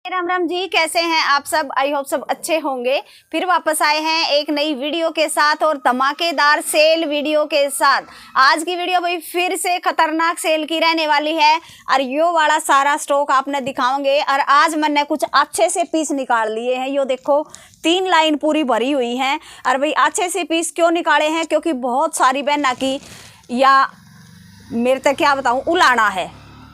राम राम जी, कैसे हैं आप सब। आई होप सब अच्छे होंगे। फिर वापस आए हैं एक नई वीडियो के साथ और धमाकेदार सेल वीडियो के साथ। आज की वीडियो भाई फिर से खतरनाक सेल की रहने वाली है और यो वाला सारा स्टॉक आपने दिखाओगे। और आज मैंने कुछ अच्छे से पीस निकाल लिए हैं। यो देखो 3 लाइन पूरी भरी हुई हैं। और भाई अच्छे से पीस क्यों निकाले हैं, क्योंकि बहुत सारी बहना की या मेरे तक क्या बताऊँ उलाना है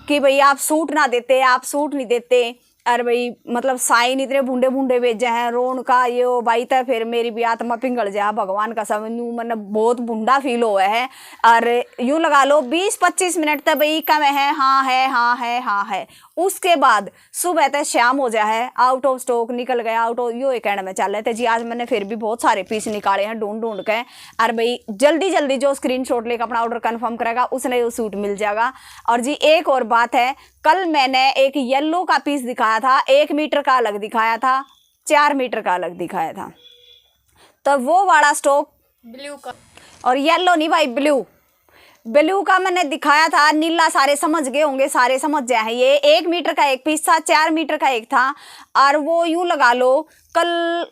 कि भाई आप सूट ना देते, आप सूट नहीं देते। अरे भाई मतलब साइन इतने बूंदे बूंदे भेजे हैं रोन का यो भाई तो फिर मेरी भी आत्मा पिघल जा भगवान का सब मैंने बहुत बूंदा फील हुआ है। और यूँ लगा लो 20-25 मिनट तक भाई कम है, हाँ है, हाँ है, हाँ है। उसके बाद सुबह तक शाम हो जाए, आउट ऑफ स्टॉक निकल गया, आउट ऑफ यो एक कहने में चल रहे थे जी। आज मैंने फिर भी बहुत सारे पीस निकाले हैं ढूंढ ढूंढ के। और भाई जल्दी जल्दी जो स्क्रीनशॉट लेकर अपना ऑर्डर कंफर्म करेगा उसने वो सूट मिल जाएगा। और जी एक और बात है, कल मैंने एक येलो का पीस दिखाया था, 1 मीटर का अलग दिखाया था, 4 मीटर का अलग दिखाया था। तो वो वाला स्टॉक ब्लू का और येलो नहीं भाई, ब्लू का मैंने दिखाया था। नीला सारे समझ गए होंगे, सारे समझ गए हैं। ये 1 मीटर का एक पीस था, 4 मीटर का एक था। और वो यूं लगा लो कल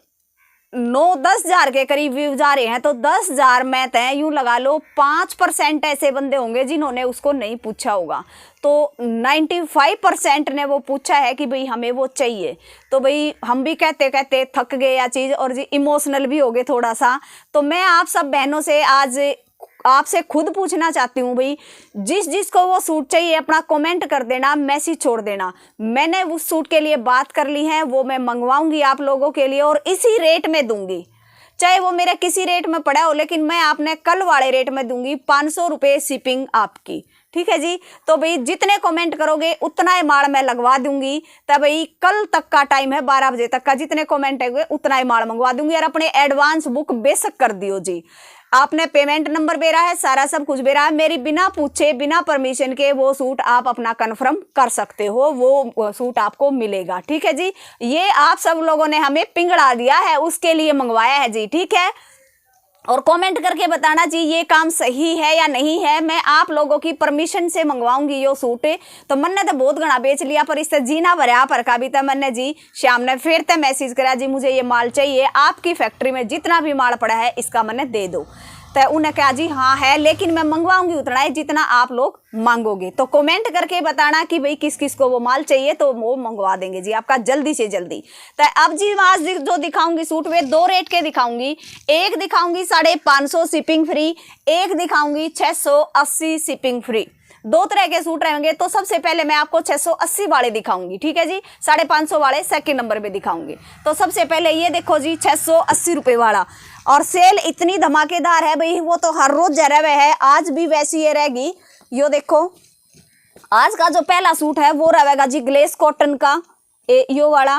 9-10 हजार के करीब व्यूज आ रहे हैं। तो 10,000 में तय यूं लगा लो 5% ऐसे बंदे होंगे जिन्होंने उसको नहीं पूछा होगा। तो 95% ने वो पूछा है कि भाई हमें वो चाहिए। तो भाई हम भी कहते कहते थक गए या चीज़, और जी इमोशनल भी हो गए थोड़ा सा। तो मैं आप सब बहनों से आज आपसे खुद पूछना चाहती हूँ भाई, जिस जिसको वो सूट चाहिए अपना कमेंट कर देना, मैसेज छोड़ देना। मैंने उस सूट के लिए बात कर ली है, वो मैं मंगवाऊंगी आप लोगों के लिए और इसी रेट में दूंगी। चाहे वो मेरा किसी रेट में पड़ा हो, लेकिन मैं आपने कल वाले रेट में दूंगी। 500 रुपये शिपिंग आपकी, ठीक है जी। तो भाई जितने कमेंट करोगे उतना ही माल मैं लगवा दूंगी। तब भाई कल तक का टाइम है, 12 बजे तक का। जितने कमेंट है उतना ही माल मंगवा दूंगी। और अपने एडवांस बुक बेशक कर दियो जी। आपने पेमेंट नंबर बेरा है, सारा सब कुछ बेरा है। मेरी बिना पूछे बिना परमिशन के वो सूट आप अपना कन्फर्म कर सकते हो, वो सूट आपको मिलेगा, ठीक है जी। ये आप सब लोगों ने हमें पिंगड़ा दिया है, उसके लिए मंगवाया है जी, ठीक है। और कमेंट करके बताना जी ये काम सही है या नहीं है। मैं आप लोगों की परमिशन से मंगवाऊंगी यो सूट। तो मैंने तो बहुत घना बेच लिया, पर इससे जीना भरा पर का भी था मैंने जी। शाम ने फिर से मैसेज करा जी मुझे ये माल चाहिए, आपकी फैक्ट्री में जितना भी माल पड़ा है इसका मैंने दे दो। तो उन्हें कहा जी हाँ है, लेकिन मैं मंगवाऊंगी उतना ही जितना आप लोग मांगोगे। तो कमेंट करके बताना कि भाई किस किस को वो माल चाहिए, तो वो मंगवा देंगे जी आपका जल्दी से जल्दी। तो अब जी आज जो दिखाऊंगी सूट वे 2 रेट के दिखाऊंगी। एक दिखाऊंगी 550 शिपिंग फ्री, एक दिखाऊंगी 680 शिपिंग फ्री। 2 तरह के सूट रहेंगे। तो सबसे पहले मैं आपको 680 वाले दिखाऊंगी, ठीक है जी। 550 वाले सेकंड नंबर पे दिखाऊंगी। तो सबसे पहले ये देखो जी 680 रुपये वाला। और सेल इतनी धमाकेदार है भाई, वो तो हर रोज जरा हुआ है, आज भी वैसी ये रहेगी। यो देखो आज का जो पहला सूट है वो रहेगा जी ग्लेस कॉटन का। यो वाला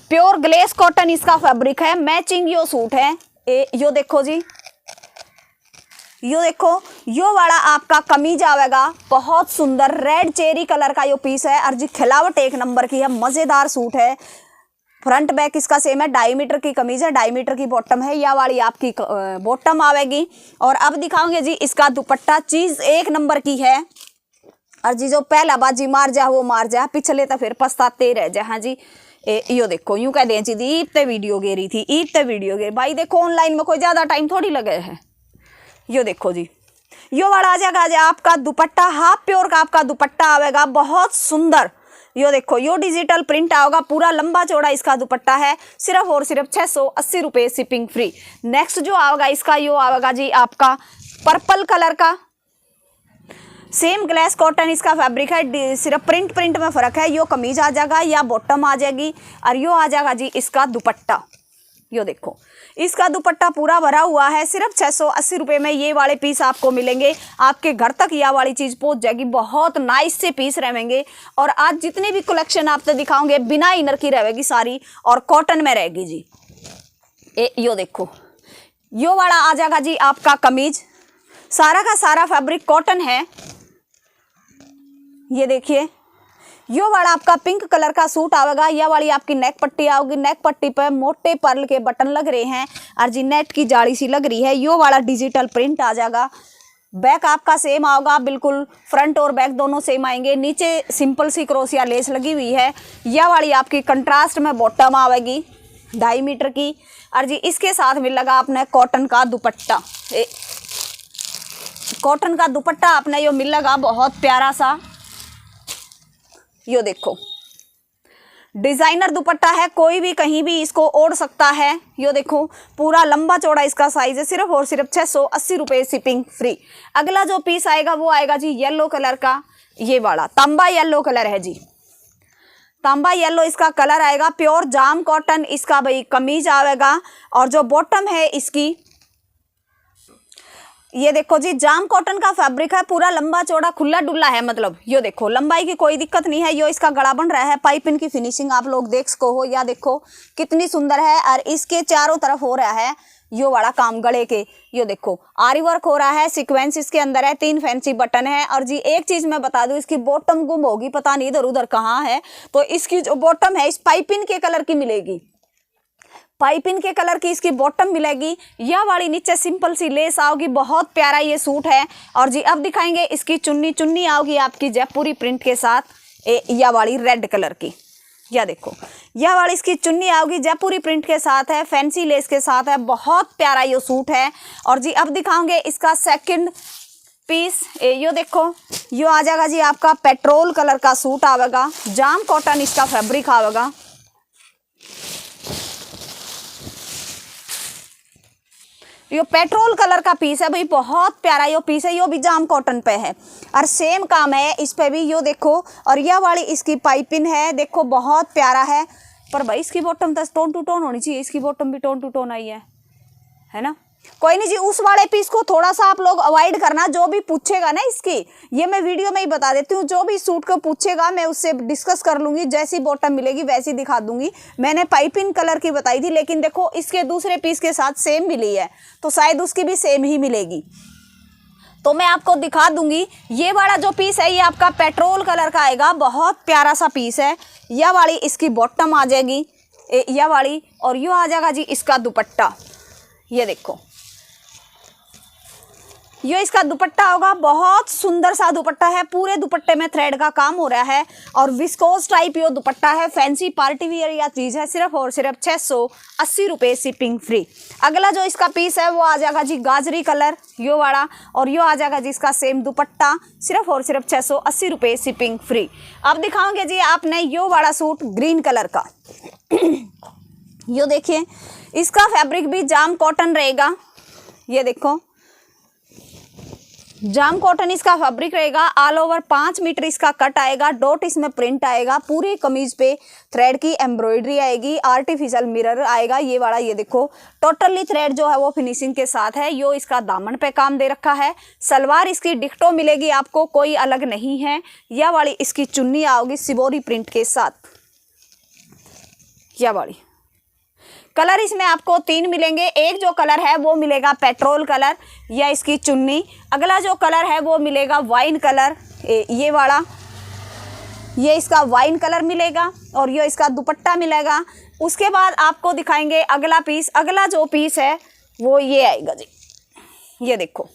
प्योर ग्लेस कॉटन इसका फैब्रिक है, मैचिंग यो सूट है। यो देखो जी, यो देखो यो वाला आपका कमीज आवेगा, बहुत सुंदर रेड चेरी कलर का यो पीस है। और जी खिलावट 1 नंबर की है, मजेदार सूट है। फ्रंट बैक इसका सेम है, 2.5 मीटर की कमीज है, 2.5 मीटर की बॉटम है। या वाली आपकी बॉटम आवेगी। और अब दिखाओगे जी इसका दुपट्टा, चीज 1 नंबर की है। और जी जो पहला बाजी मार जा वो मार जा, पिछले तो फिर पछताते रह जा। हाँ जी यो देखो यूं कह दें जी ईद ते वीडियो गेरी थी, ईद ते वीडियो गेरी भाई। देखो ऑनलाइन में कोई ज्यादा टाइम थोड़ी लगे है। यो देखो जी यो वाला आ जाएगा आपका दुपट्टा, हाफ प्योर का आपका दुपट्टा आवेगा, बहुत सुंदर। यो देखो यो डिजिटल प्रिंट आओगा, पूरा लंबा चौड़ा इसका दुपट्टा है। सिर्फ और सिर्फ 680 रुपये शिपिंग फ्री। नेक्स्ट जो आवेगा इसका यो आवेगा जी आपका पर्पल कलर का, सेम ग्लेस कॉटन इसका फैब्रिक है, सिर्फ प्रिंट में फर्क है। यो कमीज आ जाएगा या बॉटम आ जाएगी। और यो आ जाएगा जी इसका दुपट्टा। यो देखो इसका दुपट्टा पूरा भरा हुआ है। सिर्फ 680 रुपये में ये वाले पीस आपको मिलेंगे। आपके घर तक यह वाली चीज़ पहुंच जाएगी। बहुत नाइस से पीस रहेंगे। और आज जितनी भी कलेक्शन आपको दिखाऊंगे बिना इनर की रहेगी सारी, और कॉटन में रहेगी जी। यो देखो यो वाला आ जाएगा जी आपका कमीज, सारा का सारा फैब्रिक कॉटन है। ये देखिए यो वाला आपका पिंक कलर का सूट आवेगा। यह वाली आपकी नेक पट्टी आओगी, नेक पट्टी पर मोटे पर्ल के बटन लग रहे हैं। और जी नेट की जाली सी लग रही है। यो वाला डिजिटल प्रिंट आ जाएगा। बैक आपका सेम आओगा, बिल्कुल फ्रंट और बैक दोनों सेम आएंगे। नीचे सिंपल सी क्रोशिया लेस लगी हुई है। यह वाली आपकी कंट्रास्ट में बॉटम आवेगी 2.5 मीटर की। और जी इसके साथ मिलेगा आपने कॉटन का दुपट्टा। कॉटन का दुपट्टा आपने यो मिलेगा बहुत प्यारा सा, यो देखो डिजाइनर दुपट्टा है, कोई भी कहीं भी इसको ओढ़ सकता है। यो देखो पूरा लंबा चौड़ा इसका साइज है, सिर्फ और सिर्फ 680 रुपये शिपिंग फ्री। अगला जो पीस आएगा वो आएगा जी येलो कलर का, ये वाला तांबा येलो कलर है जी, तांबा येलो इसका कलर आएगा। प्योर जाम कॉटन इसका भाई कमीज आएगा। और जो बॉटम है इसकी, ये देखो जी जाम कॉटन का फैब्रिक है, पूरा लंबा चौड़ा खुला डुल्ला है, मतलब यो देखो लंबाई की कोई दिक्कत नहीं है। यो इसका गला बन रहा है, पाइपिंग की फिनिशिंग आप लोग देख सको हो, या देखो कितनी सुंदर है। और इसके चारों तरफ हो रहा है यो वाला काम गले के, यो देखो आरी वर्क हो रहा है, सीक्वेंस इसके अंदर है, 3 फैंसी बटन है। और जी एक चीज मैं बता दूं, इसकी बॉटम गुम होगी, पता नहीं इधर उधर कहाँ है। तो इसकी जो बॉटम है इस पाइपिंग के कलर की मिलेगी, पाइपिंग के कलर की इसकी बॉटम मिलेगी। यह वाली नीचे सिंपल सी लेस आओगी, बहुत प्यारा ये सूट है। और जी अब दिखाएंगे इसकी चुन्नी। चुन्नी आओगी आपकी जयपुरी प्रिंट के साथ, यह वाली रेड कलर की, यह देखो यह वाली इसकी चुन्नी आओगी जयपुरी प्रिंट के साथ है, फैंसी लेस के साथ है, बहुत प्यारा ये सूट है। और जी अब दिखाओगे इसका सेकंड पीस, यो देखो यो आ जाएगा जी आपका पेट्रोल कलर का सूट आवेगा, जाम कॉटन इसका फैब्रिक आवेगा। यो पेट्रोल कलर का पीस है भाई, बहुत प्यारा यो पीस है, यो भी जाम कॉटन पे है और सेम काम है इस पे भी, यो देखो। और यह वाली इसकी पाइपिंग है, देखो बहुत प्यारा है। पर भाई इसकी बॉटम तो टोन टू टोन होनी चाहिए, इसकी बॉटम भी टोन टू टोन आई है ना। कोई नहीं जी, उस वाले पीस को थोड़ा सा आप लोग अवॉइड करना। जो भी पूछेगा ना इसकी, ये मैं वीडियो में ही बता देती हूँ, जो भी सूट को पूछेगा मैं उससे डिस्कस कर लूंगी, जैसी बॉटम मिलेगी वैसी दिखा दूंगी। मैंने पाइपिंग कलर की बताई थी, लेकिन देखो इसके दूसरे पीस के साथ सेम मिली है, तो शायद उसकी भी सेम ही मिलेगी, तो मैं आपको दिखा दूंगी। ये वाला जो पीस है ये आपका पेट्रोल कलर का आएगा, बहुत प्यारा सा पीस है। यह वाली इसकी बॉटम आ जाएगी, यह वाली। और यो आ जाएगा जी इसका दुपट्टा, ये देखो ये इसका दुपट्टा होगा, बहुत सुंदर सा दुपट्टा है, पूरे दुपट्टे में थ्रेड का काम हो रहा है और विस्कोस टाइप ये दुपट्टा है, फैंसी पार्टी वियर या चीज़ है, सिर्फ और सिर्फ 680 रुपये शिपिंग फ्री। अगला जो इसका पीस है वो आ जाएगा जी गाजरी कलर, यो वाला। और यो आ जाएगा जी इसका सेम दुपट्टा, सिर्फ और सिर्फ 680 रुपये शिपिंग फ्री। अब दिखाओगे जी आपने यो वाला सूट ग्रीन कलर का यो देखिए इसका फैब्रिक भी जाम कॉटन रहेगा, ये देखो जाम कॉटन इसका फैब्रिक रहेगा। ऑल ओवर 5 मीटर इसका कट आएगा, डॉट इसमें प्रिंट आएगा, पूरी कमीज पे थ्रेड की एम्ब्रॉयडरी आएगी, आर्टिफिशियल मिरर आएगा ये वाला, ये देखो टोटली थ्रेड जो है वो फिनिशिंग के साथ है। यो इसका दामन पे काम दे रखा है। सलवार इसकी डिक्टो मिलेगी आपको, कोई अलग नहीं है। यह वाली इसकी चुन्नी आओगी सिबोरी प्रिंट के साथ, यह वाली। कलर इसमें आपको 3 मिलेंगे, एक जो कलर है वो मिलेगा पेट्रोल कलर, या इसकी चुन्नी। अगला जो कलर है वो मिलेगा वाइन कलर, ये वाला, ये इसका वाइन कलर मिलेगा। और ये इसका दुपट्टा मिलेगा। उसके बाद आपको दिखाएंगे अगला पीस। अगला जो पीस है वो ये आएगा जी, ये देखो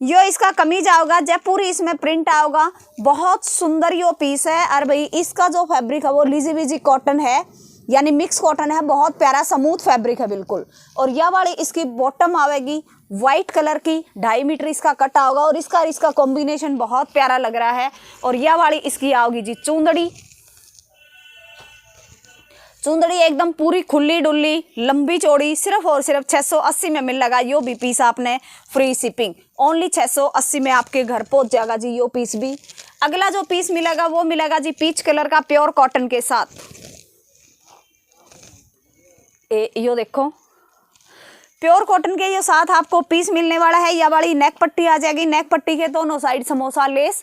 यो इसका कमीज आओगा, जयपुरी इसमें प्रिंट आओगा, बहुत सुंदर यो पीस है। और भाई इसका जो फैब्रिक है वो लिजी विजी कॉटन है, यानी मिक्स कॉटन है, बहुत प्यारा स्मूथ फैब्रिक है बिल्कुल। और यह वाली इसकी बॉटम आवेगी वाइट कलर की, 2.5 मीटर इसका कट होगा और इसका कॉम्बिनेशन बहुत प्यारा लग रहा है। और यह वाली इसकी आओगी जी चूंदड़ी, चूंदड़ी एकदम पूरी खुली डुल्ली लंबी चौड़ी, सिर्फ और सिर्फ 680 में मिल लगा। यो भी पीस आपने फ्री शिपिंग, ओनली 680 में आपके घर पहुंच जाएगा जी यो पीस भी। अगला जो पीस मिलेगा वो मिलेगा जी पीच कलर का प्योर कॉटन के साथ, यो देखो प्योर कॉटन के ये साथ आपको पीस मिलने वाला है। यह वाली नेक पट्टी आ जाएगी, नेक पट्टी के दोनों साइड समोसा लेस,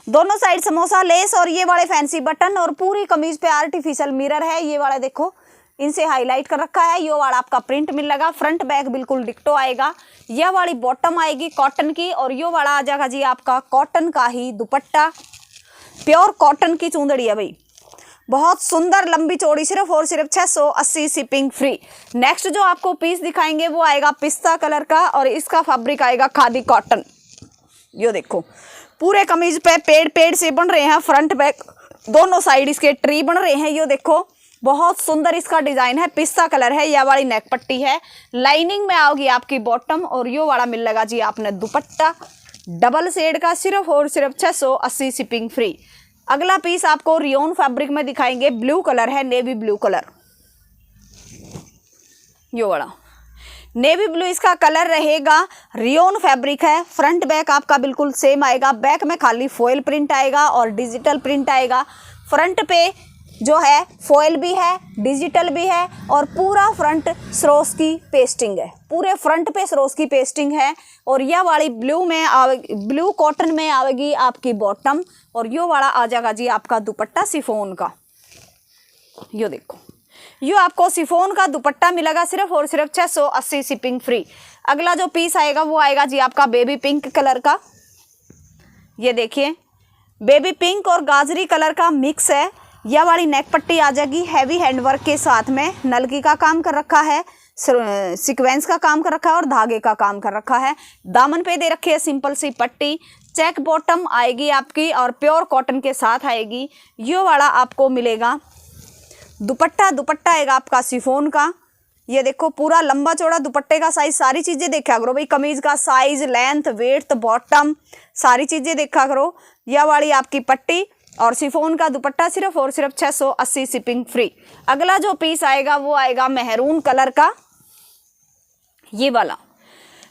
दोनों साइड समोसा लेस और ये वाले फैंसी बटन, और पूरी कमीज पे आर्टिफिशियल मिरर है। ये वाला देखो इनसे हाईलाइट कर रखा है। ये वाला आपका प्रिंट मिल लगा, फ्रंट बैक बिल्कुल डिक्टो आएगा। यह वाली बॉटम आएगी कॉटन की, और ये वाला आ जाएगा जी आपका कॉटन का ही दुपट्टा, प्योर कॉटन की चूंदड़ी है भाई, बहुत सुंदर लंबी चौड़ी, सिर्फ और सिर्फ 680, शिपिंग फ्री। नेक्स्ट जो आपको पीस दिखाएंगे वो आएगा पिस्ता कलर का और इसका फैब्रिक आएगा खादी कॉटन। यो देखो पूरे कमीज पे पेड़ पेड़ से बन रहे हैं, फ्रंट बैक दोनों साइड इसके ट्री बन रहे हैं। यो देखो बहुत सुंदर इसका डिजाइन है, पिस्ता कलर है, यह वाली नेक पट्टी है, लाइनिंग में आओगी आपकी बॉटम और यो वाला मिल लगा जी आपने दुपट्टा डबल शेड का, सिर्फ और सिर्फ 680, शिपिंग फ्री। अगला पीस आपको रियोन फैब्रिक में दिखाएंगे, ब्लू कलर है, नेवी ब्लू कलर, यो वाला नेवी ब्लू इसका कलर रहेगा, रियोन फैब्रिक है, फ्रंट बैक आपका बिल्कुल सेम आएगा, बैक में खाली फॉयल प्रिंट आएगा और डिजिटल प्रिंट आएगा। फ्रंट पे जो है फॉयल भी है, डिजिटल भी है और पूरा फ्रंट सरोस्की पेस्टिंग है, पूरे फ्रंट पे सरोस्की पेस्टिंग है। और यह वाली ब्लू में ब्लू कॉटन में आएगी आपकी बॉटम और यो वाला आ जाएगा जी आपका दुपट्टा शिफॉन का। यो देखो यो आपको शिफॉन का दुपट्टा मिलेगा, सिर्फ और सिर्फ 680, शिपिंग फ्री। अगला जो पीस आएगा वो आएगा जी आपका बेबी पिंक कलर का। ये देखिए बेबी पिंक और गाजरी कलर का मिक्स है। यह वाली नेक पट्टी आ जाएगी हैवी हैंडवर्क के साथ में, नलकी का काम कर रखा है, सीक्वेंस का काम कर रखा है और धागे का काम कर रखा है। दामन पे दे रखी है सिंपल सी पट्टी, चेक बॉटम आएगी आपकी और प्योर कॉटन के साथ आएगी। यो वाला आपको मिलेगा दुपट्टा, दुपट्टा आएगा आपका शिफॉन का। ये देखो पूरा लंबा चौड़ा दुपट्टे का साइज, सारी चीज़ें देखा करो भाई, कमीज का साइज, लेंथ, वेट, बॉटम सारी चीज़ें देखा करो। यह वाली आपकी पट्टी और शिफॉन का दुपट्टा, सिर्फ और सिर्फ 680, शिपिंग फ्री। अगला जो पीस आएगा वो आएगा मेहरून कलर का, ये वाला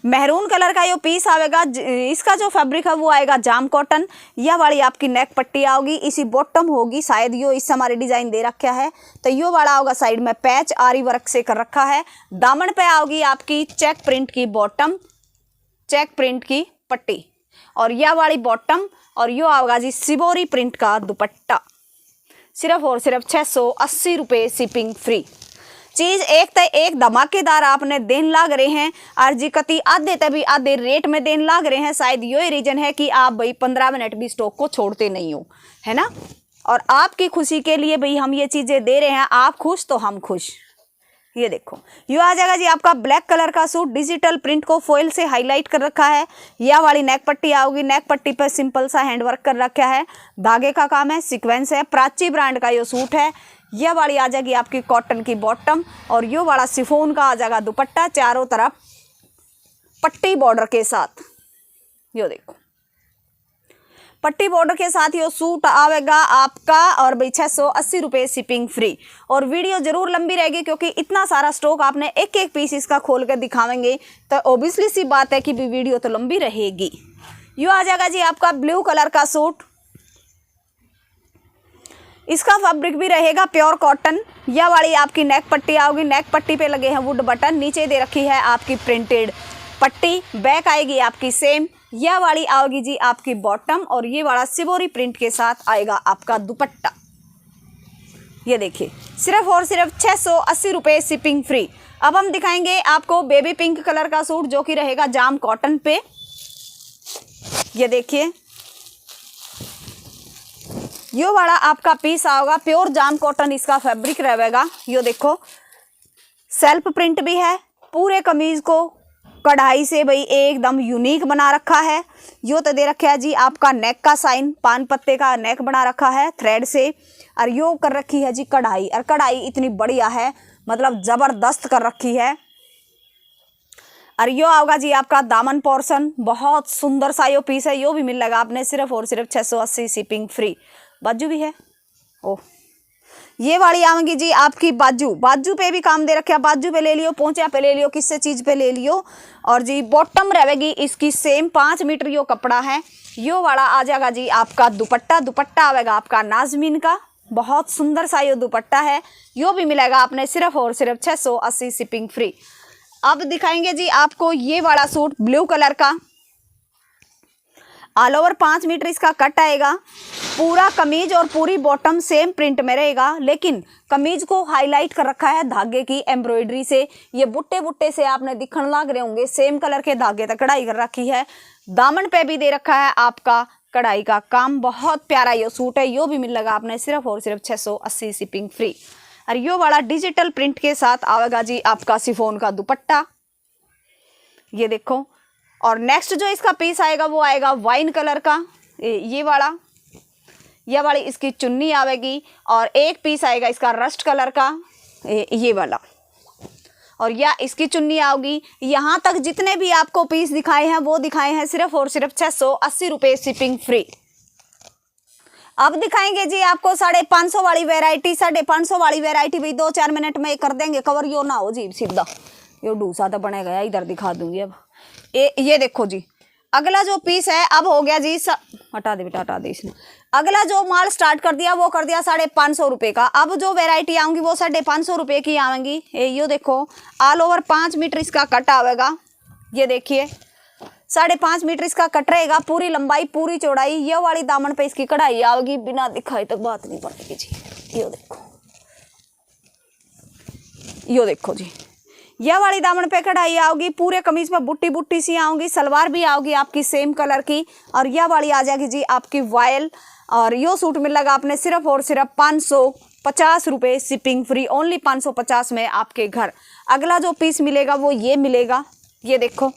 मेहरून कलर का ये पीस आएगा। इसका जो फैब्रिक है वो आएगा जाम कॉटन। यह वाली आपकी नेक पट्टी आओगी, इसी बॉटम होगी शायद, यो इस हमारे डिजाइन दे रखा है तो यो वाला होगा साइड में पैच आरी वर्क से कर रखा है। दामन पे आओगी आपकी चेक प्रिंट की बॉटम, चेक प्रिंट की पट्टी और यह वाली बॉटम और यो आओगा जी सिबोरी प्रिंट का दुपट्टा, सिर्फ और सिर्फ 680 रुपये, शिपिंग फ्री। चीज़ एक तय एक धमाकेदार आपने देन लाग रहे हैं और जी कति आधे तभी आधे रेट में देन लाग रहे हैं। शायद यही रीजन है कि आप भाई 15 मिनट भी स्टॉक को छोड़ते नहीं हो, है ना। और आपकी खुशी के लिए भाई हम ये चीज़ें दे रहे हैं, आप खुश तो हम खुश। ये देखो यो आ जाएगा जी आपका ब्लैक कलर का सूट, डिजिटल प्रिंट को फॉइल से हाईलाइट कर रखा है। यह वाली नेक पट्टी आओगी, नेक पट्टी पर सिंपल सा हैंडवर्क कर रखा है, धागे का काम है, सीक्वेंस है, प्राची ब्रांड का ये सूट है। यह वाली आ जाएगी आपकी कॉटन की बॉटम और यो वाला शिफॉन का आ जाएगा दुपट्टा, चारों तरफ पट्टी बॉर्डर के साथ। यो देखो पट्टी बॉर्डर के साथ ये सूट आवेगा आपका और भाई 680 रुपये, शिपिंग फ्री। और वीडियो जरूर लंबी रहेगी क्योंकि इतना सारा स्टॉक आपने एक एक पीस इसका खोल कर दिखावेंगे तो ऑब्वियसली सी बात है कि भी वीडियो तो लंबी रहेगी। यो आ जाएगा जी आपका ब्लू कलर का सूट, इसका फैब्रिक भी रहेगा प्योर कॉटन। यह वाली आपकी नेक पट्टी आओगी, नेक पट्टी पे लगे हैं वुड बटन, नीचे दे रखी है आपकी प्रिंटेड पट्टी, बैक आएगी आपकी सेम। यह वाली आओगी जी आपकी बॉटम और ये वाला सिबोरी प्रिंट के साथ आएगा आपका दुपट्टा। ये देखिए सिर्फ और सिर्फ 680 रुपये, शिपिंग फ्री। अब हम दिखाएंगे आपको बेबी पिंक कलर का सूट जो कि रहेगा जाम कॉटन पे। ये देखिए यो वाला आपका पीस आओगा, प्योर जाम कॉटन इसका फैब्रिक रहेगा। यो देखो सेल्फ प्रिंट भी है, पूरे कमीज को कढ़ाई से भाई एकदम यूनिक बना रखा है। यो तो दे रखा है जी आपका नेक का साइन, पान पत्ते का नेक बना रखा है थ्रेड से और यो कर रखी है जी कढ़ाई, और कढ़ाई इतनी बढ़िया है मतलब ज़बरदस्त कर रखी है। और यो आओगा जी आपका दामन पोर्शन, बहुत सुंदर सा यो पीस है, यो भी मिलेगा आपने सिर्फ और सिर्फ 680, शिपिंग फ्री। बाजू भी है, ओह ये वाली आएंगी जी आपकी बाजू, बाजू पे भी काम दे रखे है, बाजू पे ले लियो, पोंचा पे ले लियो, किससे चीज़ पे ले लियो। और जी बॉटम रहेगी इसकी सेम, 5 मीटर यो कपड़ा है। यो वाला आ जाएगा जी आपका दुपट्टा, दुपट्टा आएगा आपका नाजमीन का, बहुत सुंदर सा यो दुपट्टा है, यो भी मिलेगा आपने सिर्फ और सिर्फ 680, शिपिंग फ्री। अब दिखाएंगे जी आपको ये वाला सूट ब्लू कलर का, ऑल ओवर 5 मीटर इसका कट आएगा, पूरा कमीज और पूरी बॉटम सेम प्रिंट में रहेगा, लेकिन कमीज को हाईलाइट कर रखा है धागे की एम्ब्रॉयडरी से। ये बुट्टे बुट्टे से आपने दिखने लग रहे होंगे, सेम कलर के धागे तक कढ़ाई कर रखी है। दामन पे भी दे रखा है आपका कढ़ाई का काम, बहुत प्यारा ये सूट है। यो भी मिलेगा आपने सिर्फ और सिर्फ 680 शिपिंग फ्री। और यो वाला डिजिटल प्रिंट के साथ आएगा जी आपका शिफॉन का दुपट्टा, ये देखो। और नेक्स्ट जो इसका पीस आएगा वो आएगा वाइन कलर का, ये वाला, यह वाली इसकी चुन्नी आएगी। और एक पीस आएगा इसका रस्ट कलर का, ये वाला, और या इसकी चुन्नी आओगी। यहाँ तक जितने भी आपको पीस दिखाए हैं वो दिखाए हैं सिर्फ और सिर्फ 680 रुपये शिपिंग फ्री। अब दिखाएंगे जी आपको 550 वाली वैरायटी। 550 वाली वैरायटी भाई 2-4 मिनट में कर देंगे कवर, यो ना हो जी सीधा, यो डूसा तो बनेगा या इधर दिखा दूंगी। अब ये देखो जी, अगला जो पीस है अब हो गया जी हटा दे बेटा, हटा दे इसने। अगला जो माल स्टार्ट कर दिया वो कर दिया 550 रुपये का। अब जो वैरायटी आऊंगी वो 550 रुपये की आएंगी। ये देखो, ऑल ओवर 5 मीटर इसका कट आएगा, ये देखिए 5.5 मीटर इसका कट रहेगा, पूरी लंबाई पूरी चौड़ाई। ये वाली दामन पे इसकी कढ़ाई आएगी, बिना दिखाई तक बात नहीं पड़ेगी जी। यो देखो, यो देखो जी, यह वाली दामन पे कढ़ाई आओगी, पूरे कमीज में बुट्टी बुट्टी सी आऊंगी, सलवार भी आओगी आपकी सेम कलर की। और यह वाली आ जाएगी जी आपकी वायल। और यो सूट मिलेगा आपने सिर्फ और सिर्फ 550 रुपये शिपिंग फ्री, ओनली 550 में आपके घर। अगला जो पीस मिलेगा वो ये मिलेगा, ये देखो,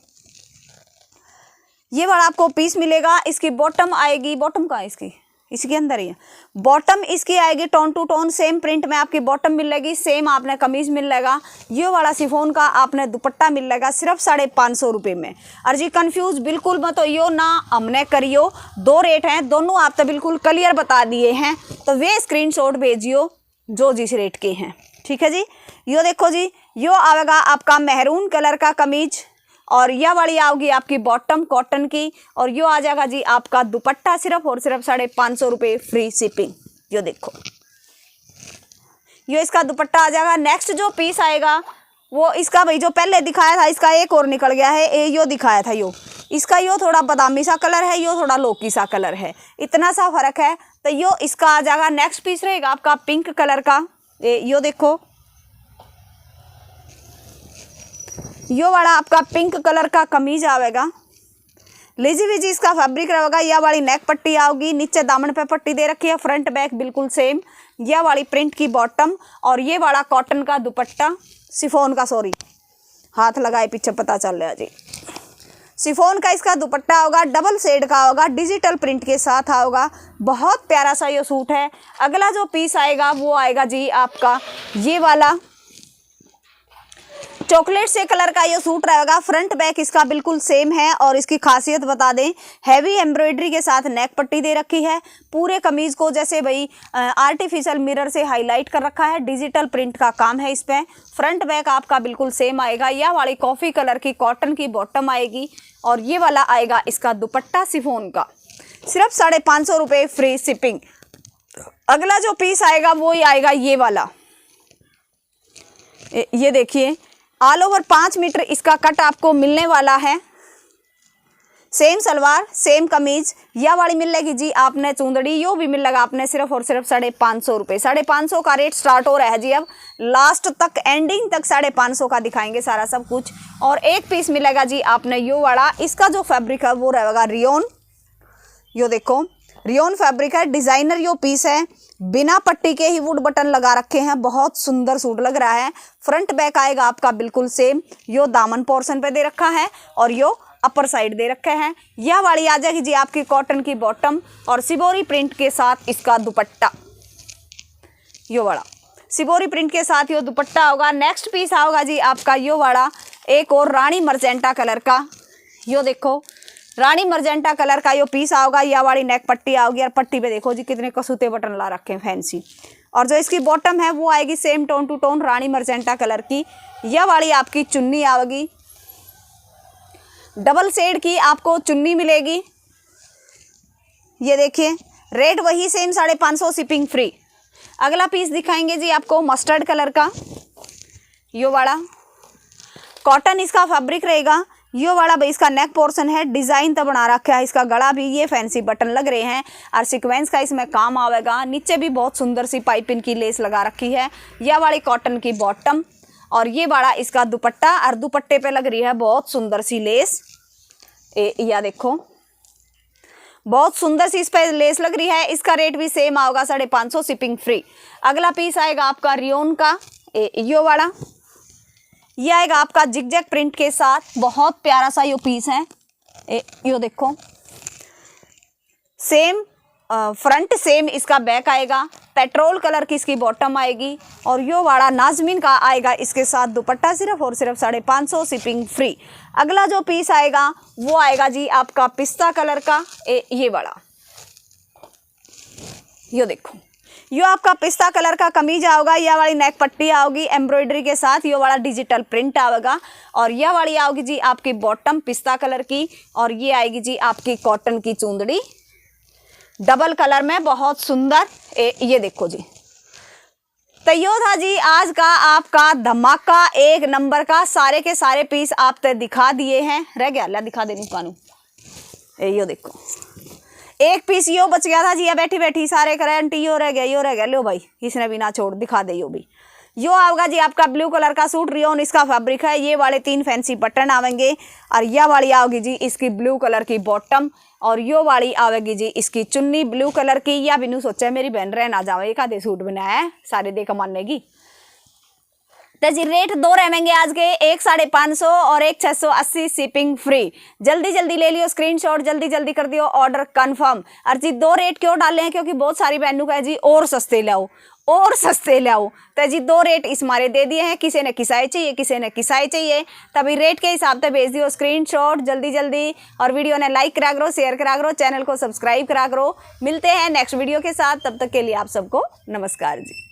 ये वाला आपको पीस मिलेगा। इसकी बॉटम आएगी, बॉटम कहाँ है इसकी, इसके अंदर ही है बॉटम। इसकी आएगी tone to tone, same print में आपकी बॉटम मिलेगी, सेम आपने कमीज मिलेगा। ये वाला शिफॉन का आपने दुपट्टा मिलेगा सिर्फ 550 रुपये में। और जी कंफ्यूज बिल्कुल मत होइयो ना, हमने करियो, 2 रेट हैं, दोनों आप तो बिल्कुल क्लियर बता दिए हैं। तो वे स्क्रीनशॉट भेजियो जो जिस रेट के हैं, ठीक है जी। यो देखो जी, यो आएगा आपका मेहरून कलर का कमीज, और यह वाली आओगी आपकी बॉटम कॉटन की। और यो आ जाएगा जी आपका दुपट्टा सिर्फ और सिर्फ 550 रुपये फ्री शिपिंग। यो देखो, यो इसका दुपट्टा आ जाएगा। नेक्स्ट जो पीस आएगा वो इसका भाई जो पहले दिखाया था इसका एक और निकल गया है, यो दिखाया था यो, इसका यो थोड़ा बादामी सा कलर है, यो थोड़ा लौकी सा कलर है, इतना सा फर्क है। तो यो इसका आ जाएगा। नेक्स्ट पीस रहेगा आपका पिंक कलर का, यो देखो, यो वाला आपका पिंक कलर का कमीज आएगा, लेजी वेजी इसका फैब्रिक रहेगा। यह वाली नेक पट्टी आओगी, नीचे दामन पे पट्टी दे रखी है, फ्रंट बैक बिल्कुल सेम। यह वाली प्रिंट की बॉटम, और ये वाला कॉटन का दुपट्टा, शिफॉन का, सॉरी हाथ लगाए पीछे पता चल रहा जी, शिफॉन का इसका दुपट्टा होगा, डबल शेड का होगा, डिजिटल प्रिंट के साथ होगा। बहुत प्यारा सा ये सूट है। अगला जो पीस आएगा वो आएगा जी आपका ये वाला चॉकलेट से कलर का ये सूट रहेगा। फ्रंट बैक इसका बिल्कुल सेम है। और इसकी खासियत बता दें, हैवी एम्ब्रॉयडरी के साथ नेक पट्टी दे रखी है। पूरे कमीज को जैसे भाई आर्टिफिशियल मिरर से हाईलाइट कर रखा है, डिजिटल प्रिंट का काम है इस पे। फ्रंट बैक आपका बिल्कुल सेम आएगा। यह वाली कॉफ़ी कलर की कॉटन की बॉटम आएगी, और ये वाला आएगा इसका दुपट्टा शिफॉन का, सिर्फ 550 रुपये फ्री शिपिंग। अगला जो पीस आएगा वो ही आएगा ये वाला, ये देखिए, ऑल ओवर 5 मीटर इसका कट आपको मिलने वाला है। सेम सलवार सेम कमीज। यह वाली मिलेगी जी आपने चूंदड़ी, यो भी मिलेगा आपने सिर्फ और सिर्फ 550 रुपये। 550 का रेट स्टार्ट हो रहा है जी, अब लास्ट तक एंडिंग तक 550 का दिखाएंगे सारा सब कुछ। और एक पीस मिलेगा जी आपने यो वाला, इसका जो फैब्रिक है वो रहेगा रियोन। यो देखो, रियोन फैब्रिक है, डिजाइनर यो पीस है, बिना पट्टी के ही वुड बटन लगा रखे हैं, बहुत सुंदर सूट लग रहा है। फ्रंट बैक आएगा आपका बिल्कुल सेम, यो दामन पोर्शन पे दे रखा है और यो अपर साइड दे रखे हैं। यह वाली आ जाएगी जी आपकी कॉटन की बॉटम और सिबोरी प्रिंट के साथ इसका दुपट्टा, यो वाला सिबोरी प्रिंट के साथ यो दुपट्टा होगा। नेक्स्ट पीस आओगा जी आपका यो वाला, एक और रानी मर्जेंटा कलर का, यो देखो रानी मर्जेंटा कलर का यो पीस आओगा। यह वाली नेक पट्टी आओगी और पट्टी पे देखो जी कितने कसूते बटन ला रखे हैं फैंसी। और जो इसकी बॉटम है वो आएगी सेम टोन टू टोन रानी मर्जेंटा कलर की। यह वाली आपकी चुन्नी आएगी, डबल शेड की आपको चुन्नी मिलेगी। ये देखिए रेट वही सेम 550 शिपिंग फ्री। अगला पीस दिखाएंगे जी आपको मस्टर्ड कलर का, यो वाला कॉटन इसका फैब्रिक रहेगा। यो वाला भाई इसका नेक पोर्शन है, डिजाइन तो बना रखा है, इसका गला भी ये फैंसी बटन लग रहे हैं और सीक्वेंस का इसमें काम आएगा। नीचे भी बहुत सुंदर सी पाइपिंग की लेस लगा रखी है। यह वाली कॉटन की बॉटम और ये वाला इसका दुपट्टा, और दुपट्टे पे लग रही है बहुत सुंदर सी लेस, या देखो। बहुत सुंदर सी इस पे लेस लग रही है। इसका रेट भी सेम आओगा 550 शिपिंग फ्री। अगला पीस आएगा आपका रियोन का यो वाला, ये आएगा आपका जिगजैग प्रिंट के साथ, बहुत प्यारा सा यो पीस है। यो देखो, सेम फ्रंट सेम इसका बैक आएगा, पेट्रोल कलर की इसकी बॉटम आएगी और यो वाला नाजमीन का आएगा इसके साथ दुपट्टा सिर्फ और सिर्फ 550 शिपिंग फ्री। अगला जो पीस आएगा वो आएगा जी आपका पिस्ता कलर का ये वाला, यो देखो, यो आपका पिस्ता कलर का कमीज आओगा, यह वाली नेक पट्टी आओगी एम्ब्रॉयडरी के साथ, यो वाला डिजिटल प्रिंट आएगा और यह वाली आओगी जी आपकी बॉटम पिस्ता कलर की और ये आएगी जी आपकी कॉटन की चुंदड़ी डबल कलर में, बहुत सुंदर। ये देखो जी, तो यो था जी आज का आपका धमाका एक नंबर का। सारे के सारे पीस आप तक दिखा दिए हैं। रह गया ला दिखा देनी कानू, यो देखो एक पीस यो बच गया था जी, या बैठी बैठी सारे करेंट यो रह गया लो भाई, इसने भी ना छोड़ दिखा दे। यो भी यो आओगा जी आपका ब्लू कलर का सूट, रियोन इसका फैब्रिक है। ये वाले 3 फैंसी बटन आवेंगे और यह वाली आओगी जी इसकी ब्लू कलर की बॉटम और यो वाली आवेगी जी इसकी चुन्नी ब्लू कलर की। या बिनू सोचा मेरी बहन रह ना जावे, एक आधे सूट बनाया है सारे दे कमाने की। तो जी रेट 2 रहेंगे आज के, एक 550 और एक 680 शिपिंग फ्री। जल्दी जल्दी ले लियो स्क्रीनशॉट, जल्दी जल्दी कर दियो ऑर्डर कंफर्म। और जी 2 रेट क्यों डाले हैं, क्योंकि बहुत सारी बहनों का है जी और सस्ते लाओ और सस्ते लाओ, तो जी 2 रेट इस मारे दे दिए हैं। किसी ने किसाई चाहिए, किसी ने किसाई चाहिए, तभी रेट के हिसाब से भेज दियो स्क्रीनशॉट जल्दी जल्दी। और वीडियो ने लाइक करा करो, शेयर करा करो, चैनल को सब्सक्राइब करा करो। मिलते हैं नेक्स्ट वीडियो के साथ, तब तक के लिए आप सबको नमस्कार जी।